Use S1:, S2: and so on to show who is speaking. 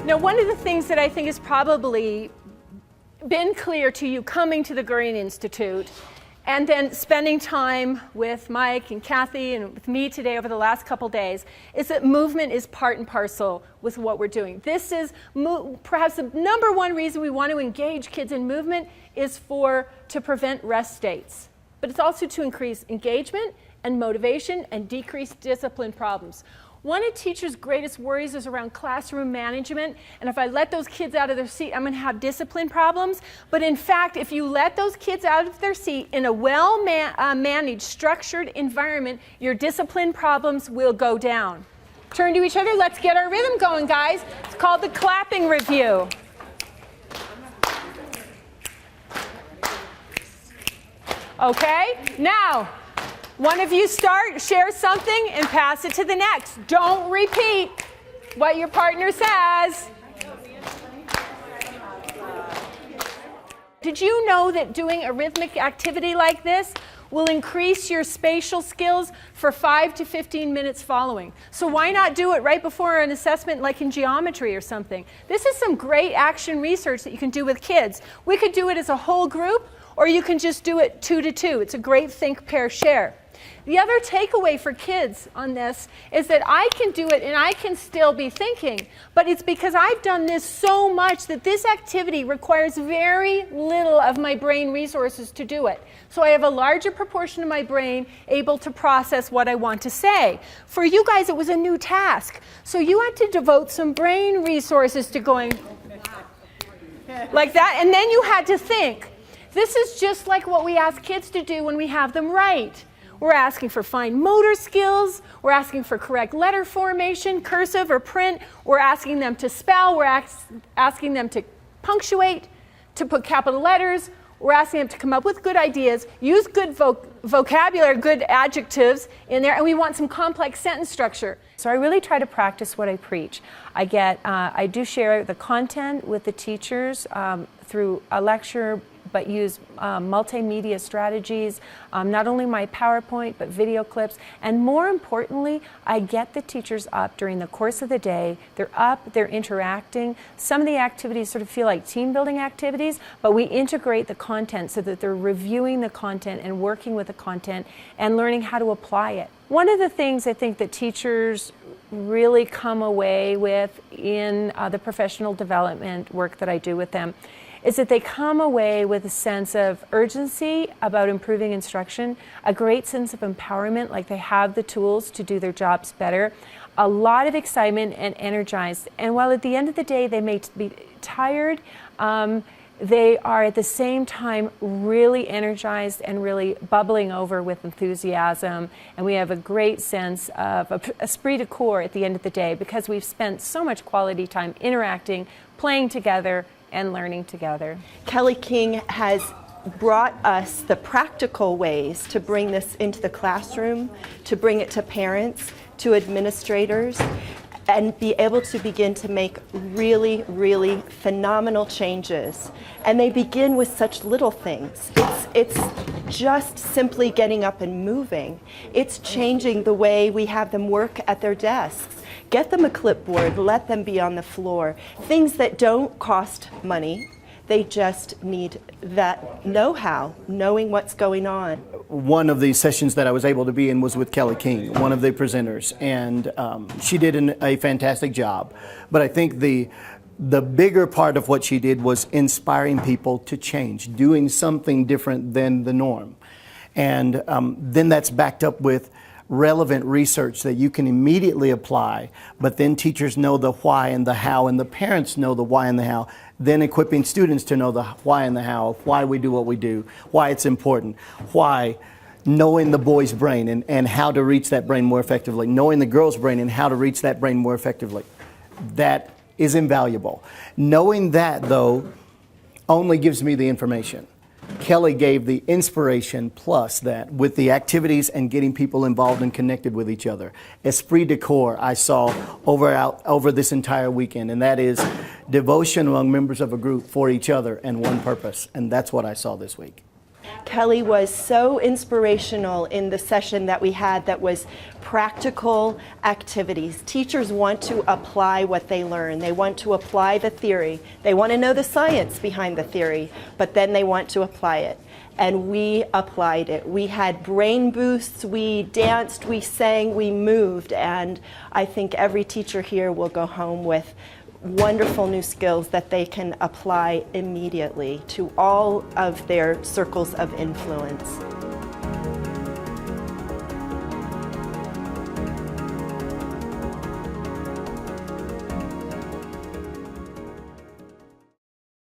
S1: Now, one of the things that I think has probably been clear to you coming to the Gurian Institute and then spending time with Mike and Kathy and with me today over the last couple days is that movement is part and parcel with what we're doing. This is perhaps the number one reason we want to engage kids in movement is to prevent rest states. But it's also to increase engagement and motivation and decrease discipline problems. One of teachers' greatest worries is around classroom management, and if I let those kids out of their seat, I'm going to have discipline problems. But in fact, if you let those kids out of their seat in a well-managed, structured environment, your discipline problems will go down. Turn to each other. Let's get our rhythm going, guys. It's called the clapping review. Okay? Now, one of you share something and pass it to the next. Don't repeat what your partner says. Did you know that doing a rhythmic activity like this will increase your spatial skills for 5 to 15 minutes following? So why not do it right before an assessment like in geometry or something? This is some great action research that you can do with kids. We could do it as a whole group, or you can just do it 2 to 2. It's a great think, pair, share. The other takeaway for kids on this is that I can do it and I can still be thinking, but it's because I've done this so much that this activity requires very little of my brain resources to do it. So I have a larger proportion of my brain able to process what I want to say. For you guys, it was a new task. So you had to devote some brain resources to going like that, and then you had to think. This is just like what we ask kids to do when we have them write. We're asking for fine motor skills. We're asking for correct letter formation, cursive or print. We're asking them to spell. We're asking them to punctuate, to put capital letters. We're asking them to come up with good ideas, use good vocabulary, good adjectives in there, and we want some complex sentence structure. So I really try to practice what I preach. I do share the content with the teachers through a lecture, but use multimedia strategies, not only my PowerPoint, but video clips. And more importantly, I get the teachers up during the course of the day. They're up, they're interacting. Some of the activities sort of feel like team building activities, but we integrate the content so that they're reviewing the content and working with the content and learning how to apply it. One of the things I think that teachers really come away with in the professional development work that I do with them is that they come away with a sense of urgency about improving instruction, a great sense of empowerment, like they have the tools to do their jobs better, a lot of excitement and energized. And while at the end of the day they may be tired, they are at the same time really energized and really bubbling over with enthusiasm. And we have a great sense of esprit de corps at the end of the day because we've spent so much quality time interacting, playing together, and learning together.
S2: Kelley King has brought us the practical ways to bring this into the classroom, to bring it to parents, to administrators, and be able to begin to make really, really phenomenal changes. And they begin with such little things. It's just simply getting up and moving. It's changing the way we have them work at their desks. Get them a clipboard, let them be on the floor. Things that don't cost money, they just need that know-how, knowing what's going on.
S3: One of the sessions that I was able to be in was with Kelley King, one of the presenters, and she did a fantastic job. But I think the bigger part of what she did was inspiring people to change, doing something different than the norm. And then that's backed up with relevant research that you can immediately apply, but then teachers know the why and the how, and the parents know the why and the how, then equipping students to know the why and the how, why we do what we do, why it's important, why knowing the boy's brain and how to reach that brain more effectively, knowing the girl's brain and how to reach that brain more effectively. That is invaluable. Knowing that, though, only gives me the information. Kelley gave the inspiration plus that with the activities and getting people involved and connected with each other. Esprit de corps I saw over this entire weekend, and that is devotion among members of a group for each other and one purpose. And that's what I saw this week.
S2: Kelley was so inspirational in the session that we had that was practical activities. Teachers want to apply what they learn. They want to apply the theory. They want to know the science behind the theory, but then they want to apply it. And we applied it. We had brain boosts, we danced, we sang, we moved, and I think every teacher here will go home with wonderful new skills that they can apply immediately to all of their circles of influence.